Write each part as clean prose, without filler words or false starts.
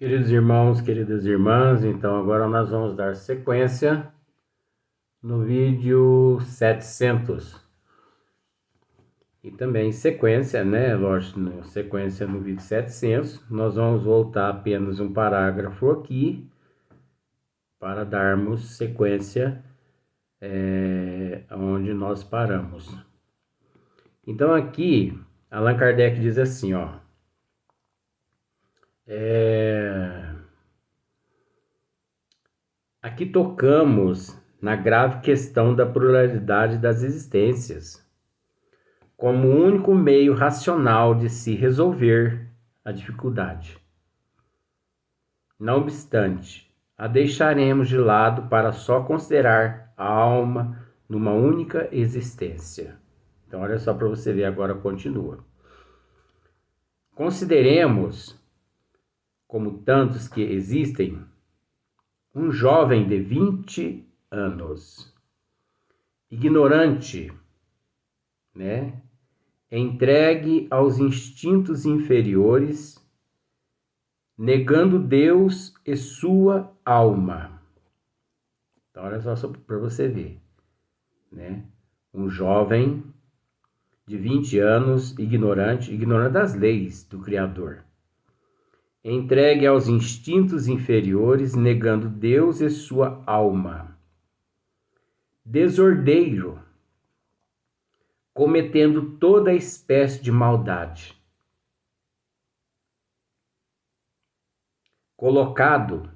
Queridos irmãos, queridas irmãs, então agora nós vamos dar sequência no vídeo 700. E também sequência, né? Lógico, sequência no vídeo 700. Nós vamos voltar apenas um parágrafo aqui para darmos sequência onde nós paramos. Então aqui, Allan Kardec diz assim, ó. Aqui tocamos na grave questão da pluralidade das existências, como o único meio racional de se resolver a dificuldade. Não obstante, a deixaremos de lado para só considerar a alma numa única existência. Então, olha só para você ver, agora continua. Consideremos, como tantos que existem, um jovem de 20 anos, ignorante, né? Entregue aos instintos inferiores, negando Deus e sua alma. Então, olha só para você ver, né? Um jovem de 20 anos, ignorante das leis do Criador. Entregue aos instintos inferiores, negando Deus e sua alma. Desordeiro, cometendo toda espécie de maldade. Colocado,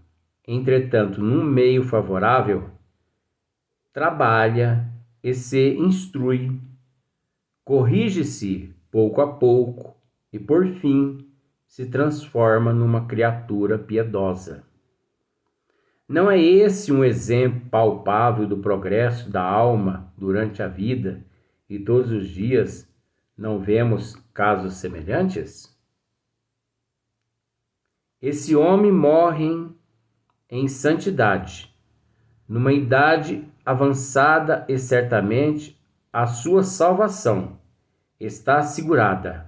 entretanto, num meio favorável, trabalha e se instrui, corrige-se pouco a pouco e, por fim, se transforma numa criatura piedosa. Não é esse um exemplo palpável do progresso da alma durante a vida e todos os dias não vemos casos semelhantes? Esse homem morre em santidade, numa idade avançada, e certamente a sua salvação está assegurada.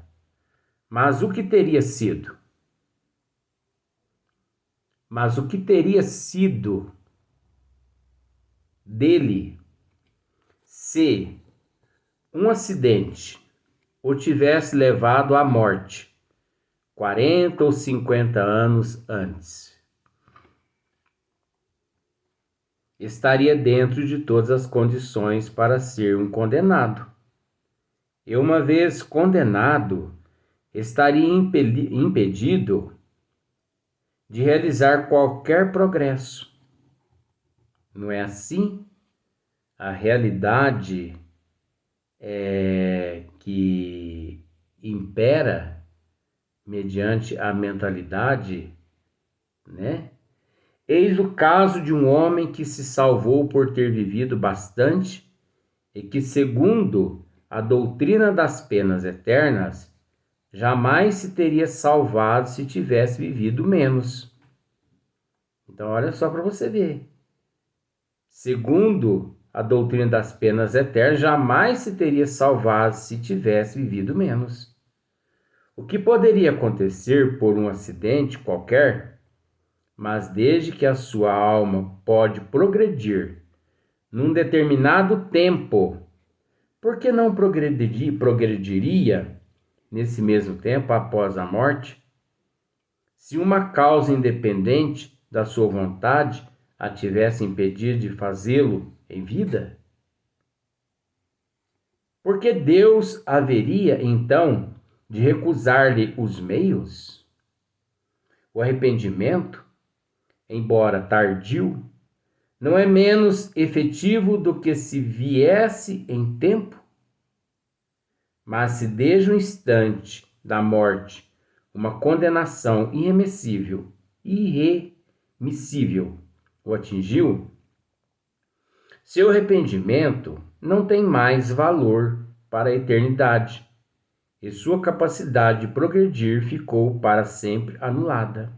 Mas o que teria sido? Dele se um acidente o tivesse levado à morte 40 ou 50 anos antes? Estaria dentro de todas as condições para ser um condenado. E uma vez condenado, estaria impedido de realizar qualquer progresso. Não é assim? A realidade que impera mediante a mentalidade, né? Eis o caso de um homem que se salvou por ter vivido bastante e que, segundo a doutrina das penas eternas, jamais se teria salvado se tivesse vivido menos. Então, olha só para você ver. Segundo a doutrina das penas eternas, jamais se teria salvado se tivesse vivido menos. O que poderia acontecer por um acidente qualquer, mas desde que a sua alma pode progredir num determinado tempo, por que não progrediria nesse mesmo tempo após a morte? Se uma causa independente da sua vontade a tivesse impedido de fazê-lo em vida? Porque Deus haveria, então, de recusar-lhe os meios? O arrependimento, embora tardio, não é menos efetivo do que se viesse em tempo? Mas se desde o instante da morte uma condenação irremissível o atingiu, seu arrependimento não tem mais valor para a eternidade, e sua capacidade de progredir ficou para sempre anulada.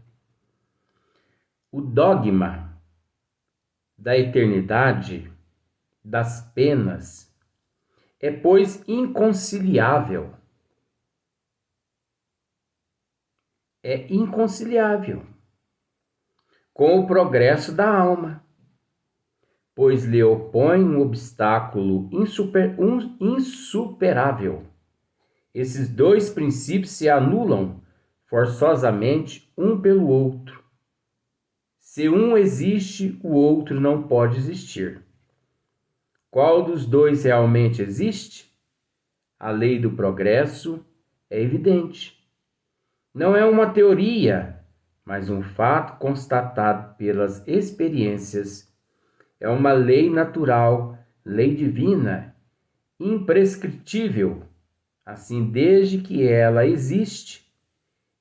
O dogma da eternidade das penas é, pois, inconciliável. É inconciliável. com o progresso da alma, pois lhe opõe um obstáculo insuperável. Esses dois princípios se anulam forçosamente um pelo outro. Se um existe, o outro não pode existir. Qual dos dois realmente existe? A lei do progresso é evidente. Não é uma teoria, mas um fato constatado pelas experiências. É uma lei natural, lei divina, imprescritível. Assim, desde que ela existe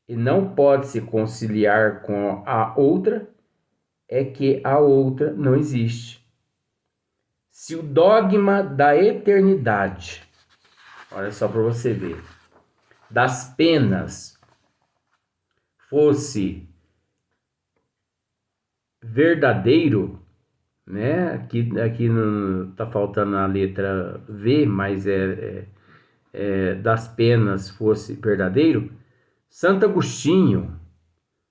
e não pode se conciliar com a outra, é que a outra não existe. Se o dogma da eternidade, olha só para você ver, das penas fosse verdadeiro, né? Aqui não tá faltando a letra V, mas das penas fosse verdadeiro, Santo Agostinho,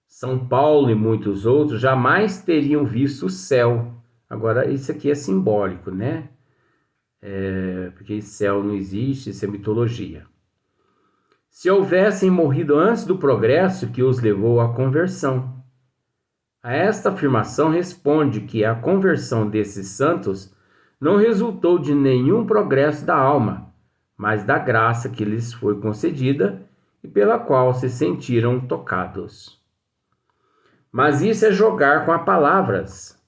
São Paulo e muitos outros jamais teriam visto o céu. Agora, isso aqui é simbólico, né? Porque céu não existe, isso é mitologia. Se houvessem morrido antes do progresso que os levou à conversão. A esta afirmação responde que a conversão desses santos não resultou de nenhum progresso da alma, mas da graça que lhes foi concedida e pela qual se sentiram tocados. Mas isso é jogar com palavras.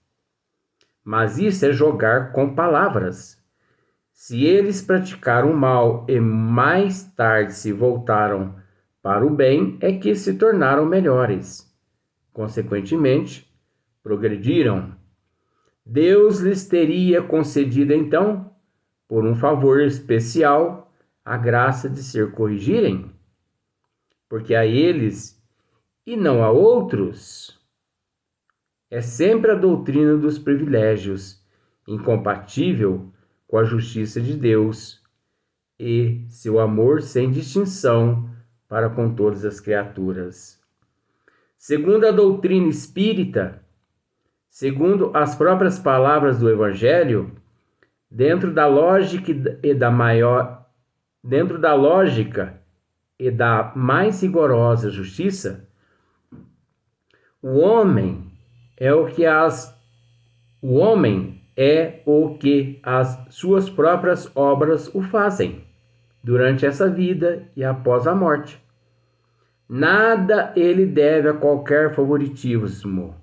Se eles praticaram o mal e mais tarde se voltaram para o bem, é que se tornaram melhores. Consequentemente, progrediram. Deus lhes teria concedido então, por um favor especial, a graça de se corrigirem, porque a eles e não a outros é sempre a doutrina dos privilégios, incompatível com a justiça de Deus e seu amor sem distinção para com todas as criaturas. Segundo a doutrina espírita, segundo as próprias palavras do Evangelho, dentro da lógica e da mais rigorosa justiça, o homem é o que as suas próprias obras o fazem durante essa vida e após a morte. Nada ele deve a qualquer favoritismo,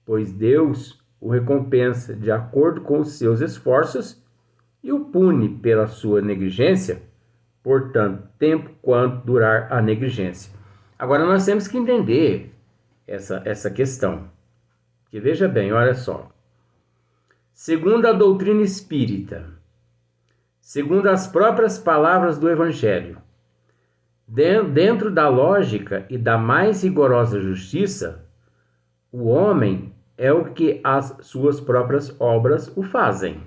pois Deus o recompensa de acordo com os seus esforços e o pune pela sua negligência, por tanto tempo quanto durar a negligência. Agora nós temos que entender essa questão. Que veja bem, olha só. Segundo a doutrina espírita, segundo as próprias palavras do Evangelho, dentro da lógica e da mais rigorosa justiça, o homem é o que as suas próprias obras o fazem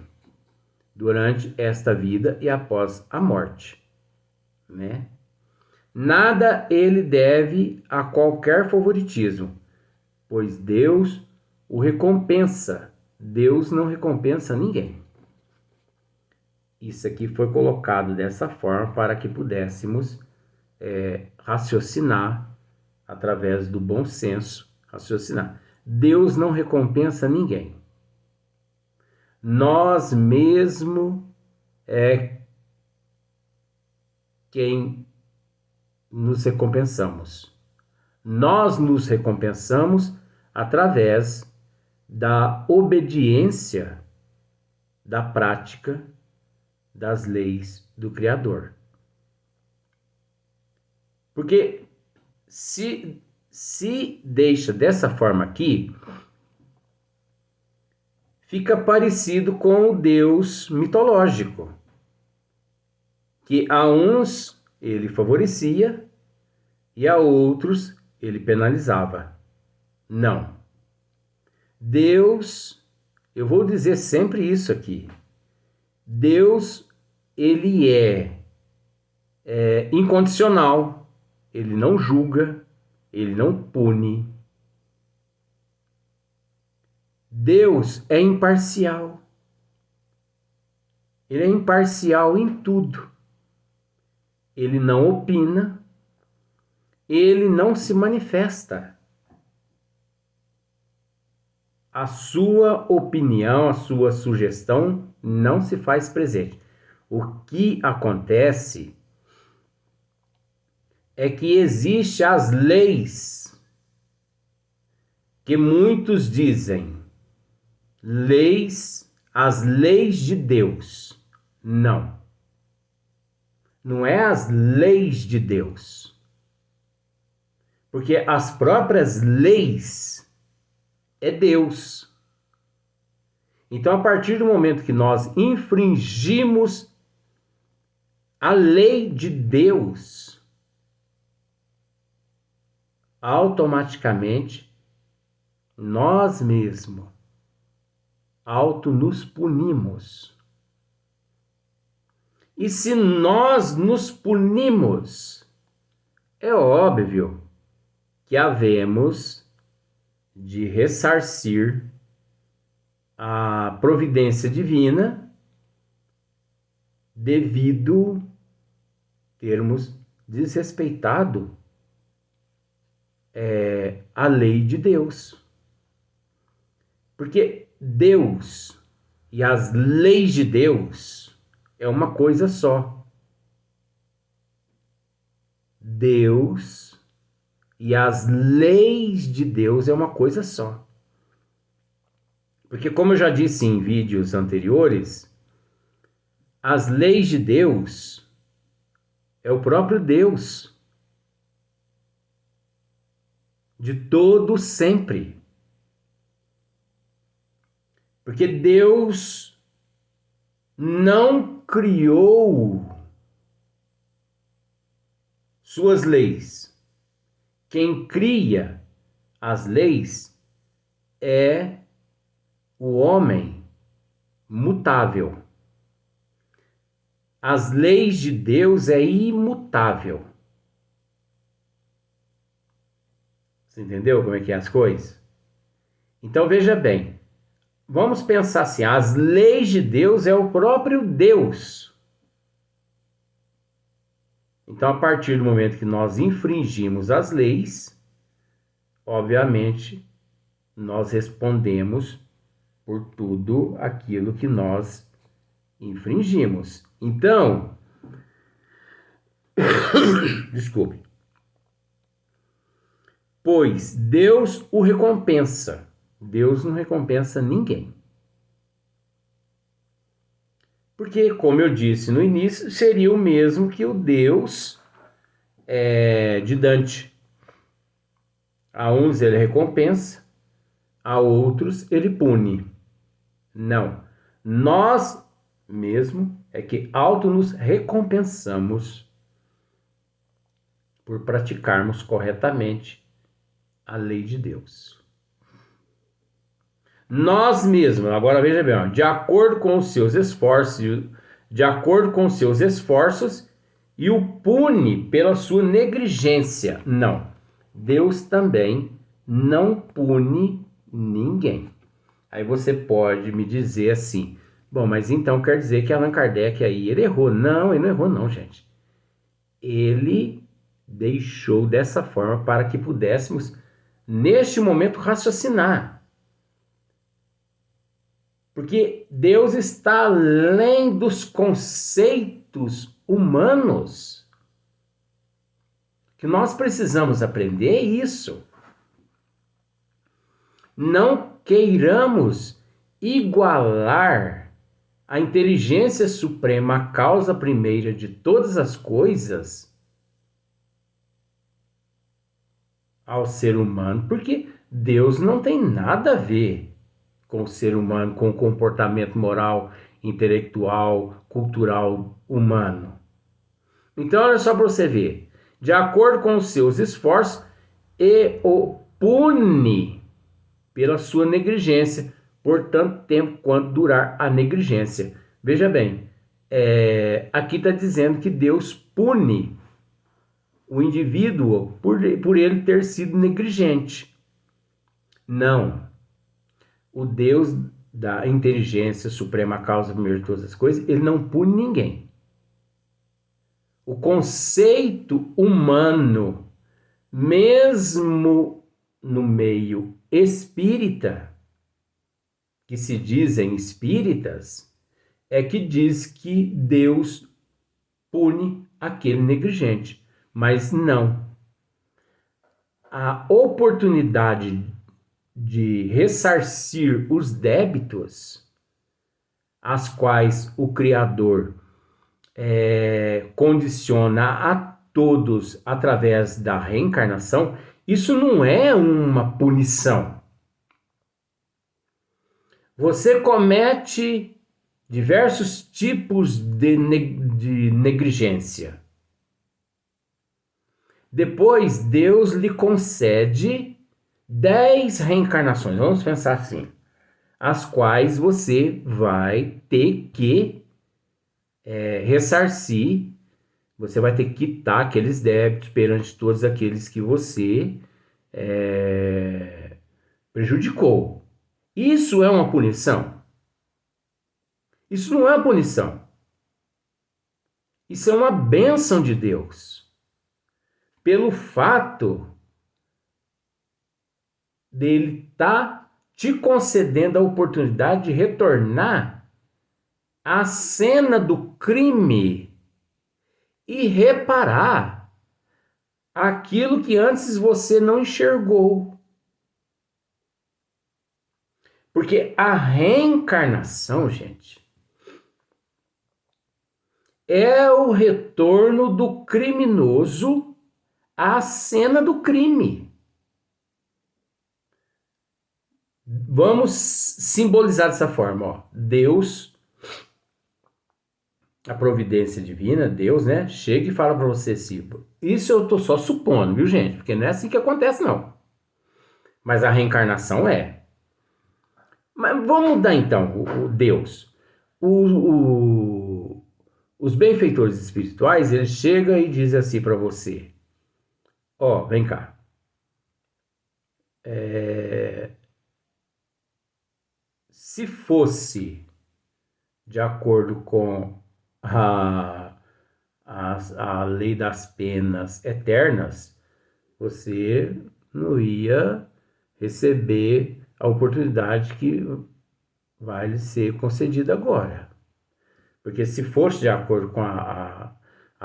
durante esta vida e após a morte, né? Nada ele deve a qualquer favoritismo, pois Deus o recompensa. Deus não recompensa ninguém. Isso aqui foi colocado dessa forma para que pudéssemos raciocinar através do bom senso, raciocinar. Deus não recompensa ninguém. Nós mesmo é quem nos recompensamos. Nós nos recompensamos através da obediência, da prática das leis do Criador. Porque se deixa dessa forma aqui, fica parecido com o Deus mitológico, que a uns ele favorecia e a outros ele penalizava. Não. Deus, eu vou dizer sempre isso aqui, Deus, ele é incondicional, ele não julga, ele não pune, Deus é imparcial. Ele é imparcial em tudo. Ele não opina, ele não se manifesta. A sua opinião, a sua sugestão não se faz presente. O que acontece é que existem as leis que muitos dizem as leis de Deus. Não. Não é as leis de Deus. Porque as próprias leis é Deus. Então, a partir do momento que nós infringimos a lei de Deus, automaticamente nós mesmos nos punimos. E se nós nos punimos, é óbvio que havemos de ressarcir a providência divina devido termos desrespeitado a lei de Deus. Porque Deus e as leis de Deus é uma coisa só. Deus e as leis de Deus é uma coisa só. Porque, como eu já disse em vídeos anteriores, as leis de Deus é o próprio Deus. De todo sempre. Porque Deus não criou suas leis. Quem cria as leis é o homem mutável. As leis de Deus é imutável. Você entendeu como é que é as coisas? Então veja bem, vamos pensar assim, as leis de Deus é o próprio Deus. Então, a partir do momento que nós infringimos as leis, obviamente, nós respondemos por tudo aquilo que nós infringimos. Então, desculpe. Pois Deus o recompensa. Deus não recompensa ninguém. Porque, como eu disse no início, seria o mesmo que o Deus de Dante. A uns ele recompensa, a outros ele pune. Não. Nós mesmo é que nos recompensamos por praticarmos corretamente a lei de Deus. Nós mesmos, agora veja bem, ó, de acordo com os seus esforços, e o pune pela sua negligência. Não. Deus também não pune ninguém. Aí você pode me dizer assim, bom, mas então quer dizer que Allan Kardec aí, ele errou. Não, ele não errou não, gente. Ele deixou dessa forma para que pudéssemos, neste momento, raciocinar. Porque Deus está além dos conceitos humanos. Que nós precisamos aprender isso. Não queiramos igualar a inteligência suprema, a causa primeira de todas as coisas, ao ser humano, porque Deus não tem nada a ver com o ser humano, com o comportamento moral, intelectual, cultural humano. Então, olha só para você ver. De acordo com os seus esforços, e o pune pela sua negligência, por tanto tempo quanto durar a negligência. Veja bem, aqui está dizendo que Deus pune o indivíduo por ele ter sido negligente. Não. o Deus da inteligência suprema, causa primeiro de todas as coisas, ele não pune ninguém. O conceito humano, mesmo no meio espírita, que se dizem espíritas, é que diz que Deus pune aquele negligente, mas não. A oportunidade de ressarcir os débitos, as quais o Criador condiciona a todos através da reencarnação, isso não é uma punição. Você comete diversos tipos de negligência. Depois, Deus lhe concede 10 reencarnações, vamos pensar assim, as quais você vai ter que ressarcir, você vai ter que quitar aqueles débitos perante todos aqueles que você prejudicou. Isso é uma punição? Isso não é uma punição. Isso é uma bênção de Deus. Pelo fato dele estar te concedendo a oportunidade de retornar à cena do crime e reparar aquilo que antes você não enxergou. Porque a reencarnação, gente, é o retorno do criminoso à cena do crime. Vamos simbolizar dessa forma, ó. Deus, a providência divina, Deus, né, chega e fala para você assim, isso eu tô só supondo, viu, gente? Porque não é assim que acontece, não. Mas a reencarnação é. Mas vamos mudar então, o Deus. Os benfeitores espirituais, eles chegam e dizem assim para você, ó, vem cá. Se fosse de acordo com a lei das penas eternas, você não ia receber a oportunidade que vai lhe ser concedida agora. Porque se fosse de acordo com a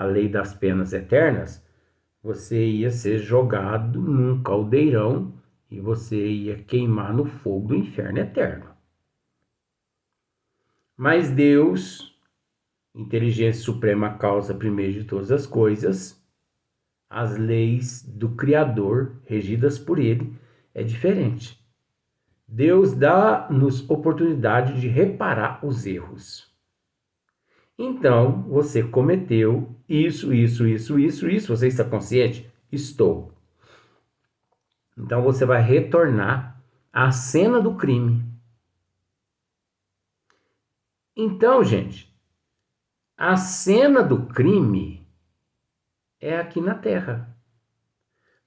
lei das penas eternas, você ia ser jogado num caldeirão e você ia queimar no fogo do inferno eterno. Mas Deus, inteligência suprema, causa primeiro de todas as coisas, as leis do Criador, regidas por Ele, é diferente. Deus dá-nos oportunidade de reparar os erros. Então, você cometeu isso. Você está consciente? Estou. Então, você vai retornar à cena do crime. Então, gente, a cena do crime é aqui na Terra.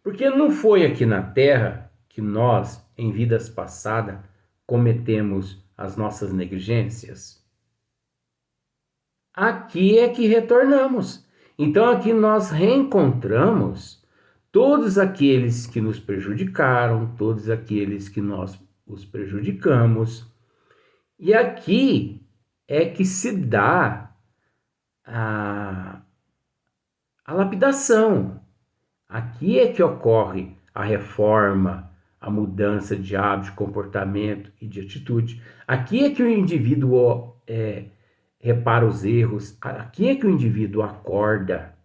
Porque não foi aqui na Terra que nós, em vidas passadas, cometemos as nossas negligências. Aqui é que retornamos. Então aqui nós reencontramos todos aqueles que nos prejudicaram, todos aqueles que nós os prejudicamos. E aqui é que se dá a lapidação. Aqui é que ocorre a reforma, a mudança de hábito, de comportamento e de atitude. Aqui é que o indivíduo repara os erros. Aqui é que o indivíduo acorda.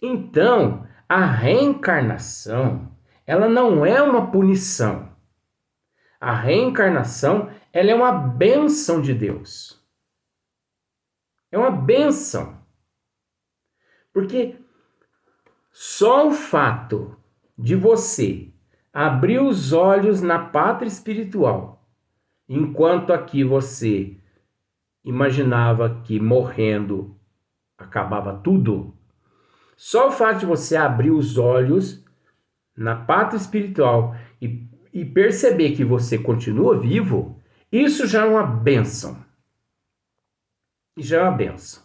Então, a reencarnação, ela não é uma punição. A reencarnação, ela é uma bênção de Deus. É uma bênção. Porque só o fato de você abrir os olhos na pátria espiritual, enquanto aqui você imaginava que morrendo acabava tudo, só o fato de você abrir os olhos na pátria espiritual e perceber que você continua vivo, isso já é uma bênção. E já é uma bênção.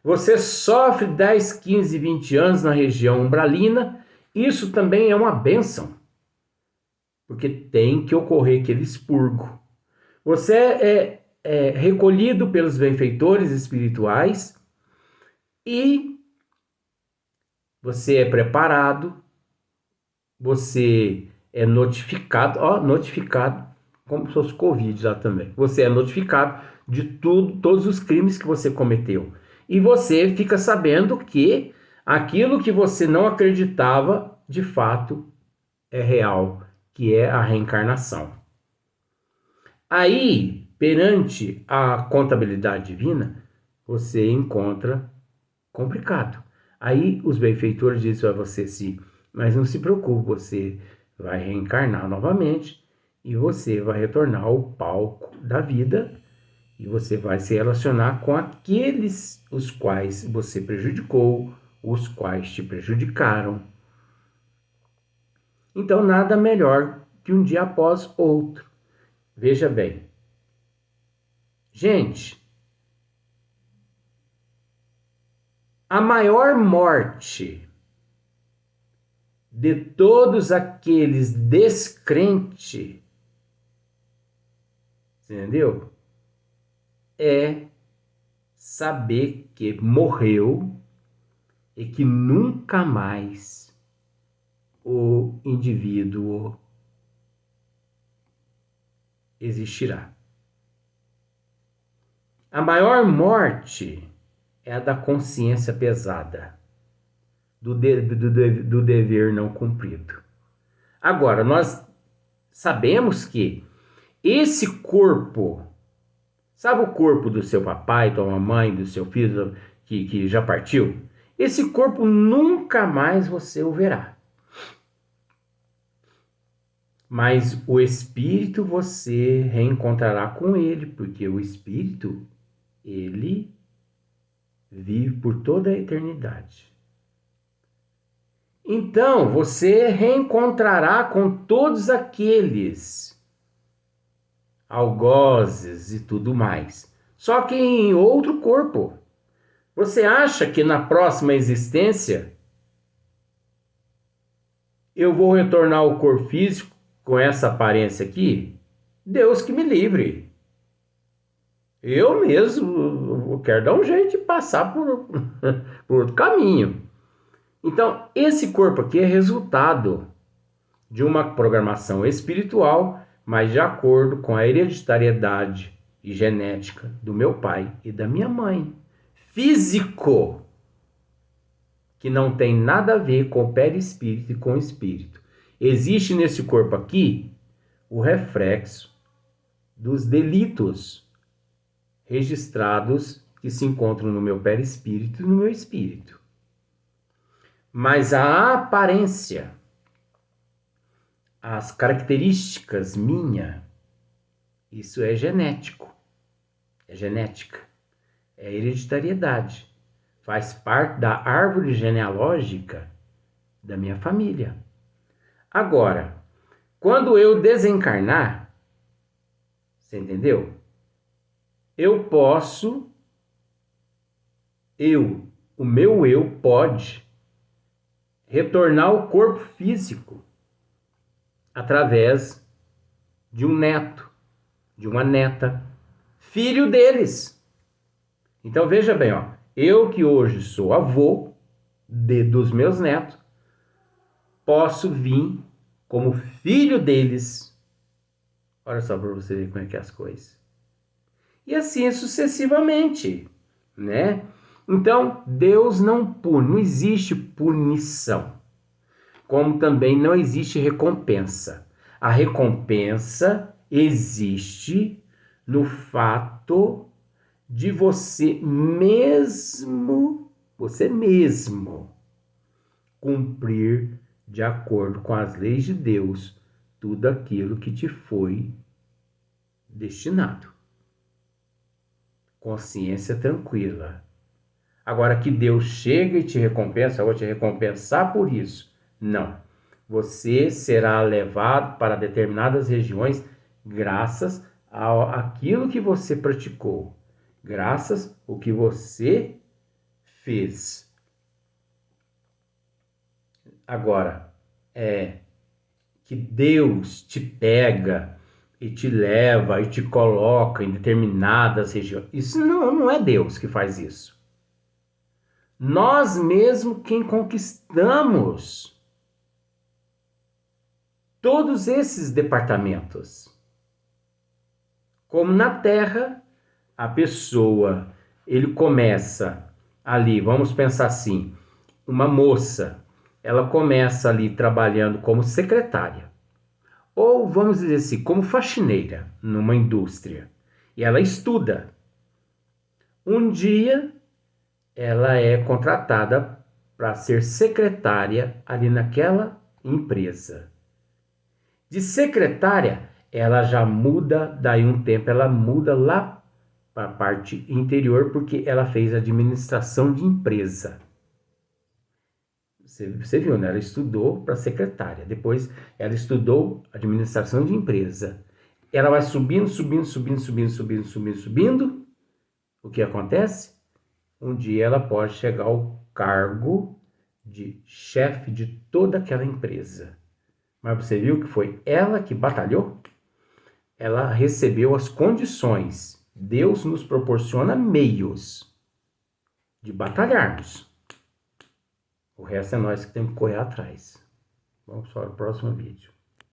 Você sofre 10, 15, 20 anos na região umbralina, isso também é uma bênção. Porque tem que ocorrer aquele expurgo. Você é recolhido pelos benfeitores espirituais e você é preparado, você é notificado, notificado, como se fosse Covid lá também. Você é notificado de todos os crimes que você cometeu. E você fica sabendo que aquilo que você não acreditava, de fato, é real, que é a reencarnação. Aí, perante a contabilidade divina, você encontra complicado. Aí os benfeitores dizem a você assim, mas não se preocupe, você vai reencarnar novamente e você vai retornar ao palco da vida e você vai se relacionar com aqueles os quais você prejudicou, os quais te prejudicaram. Então nada melhor que um dia após outro. Veja bem. Gente, a maior morte de todos aqueles descrentes, entendeu? É saber que morreu e que nunca mais o indivíduo existirá. A maior morte é a da consciência pesada, do dever não cumprido. Agora, nós sabemos que esse corpo, sabe o corpo do seu papai, da mamãe, do seu filho que já partiu? Esse corpo nunca mais você o verá. Mas o espírito você reencontrará com ele, porque o espírito, ele vive por toda a eternidade. Então, você reencontrará com todos aqueles algozes e tudo mais. Só que em outro corpo. Você acha que na próxima existência eu vou retornar ao corpo físico com essa aparência aqui? Deus que me livre. Eu mesmo quero dar um jeito de passar por outro caminho. Então, esse corpo aqui é resultado de uma programação espiritual, mas de acordo com a hereditariedade e genética do meu pai e da minha mãe. Físico, que não tem nada a ver com o perispírito e com o espírito. Existe nesse corpo aqui o reflexo dos delitos registrados que se encontram no meu perispírito e no meu espírito. Mas a aparência, as características minha, isso é genético, é genética, é hereditariedade, faz parte da árvore genealógica da minha família. Agora, quando eu desencarnar, você entendeu? Eu posso, o meu eu pode retornar ao corpo físico através de um neto, de uma neta, filho deles. Então veja bem, eu que hoje sou avô dos meus netos, posso vir como filho deles. Olha só para você ver como é que é as coisas. E assim sucessivamente, né? Então, Deus não pune, não existe punição. Como também não existe recompensa. A recompensa existe no fato de você mesmo, cumprir de acordo com as leis de Deus tudo aquilo que te foi destinado. Consciência tranquila. Agora que Deus chega e te recompensa, eu vou te recompensar por isso. Não. Você será levado para determinadas regiões graças àquilo que você praticou, graças ao que você fez. Agora, que Deus te pega e te leva e te coloca em determinadas regiões. Isso não é Deus que faz isso. Nós mesmos quem conquistamos todos esses departamentos. Como na Terra, a pessoa, ele começa ali, vamos pensar assim, uma moça, ela começa ali trabalhando como secretária, ou vamos dizer assim, como faxineira numa indústria, e ela estuda. Um dia, ela é contratada para ser secretária ali naquela empresa. De secretária, ela já muda, daí um tempo, ela muda lá para a parte interior, porque ela fez administração de empresa. Você viu, né? Ela estudou para secretária, depois ela estudou administração de empresa. Ela vai subindo. O que acontece? Um dia ela pode chegar ao cargo de chefe de toda aquela empresa. Mas você viu que foi ela que batalhou? Ela recebeu as condições. Deus nos proporciona meios de batalharmos. O resto é nós que temos que correr atrás. Vamos para o próximo vídeo.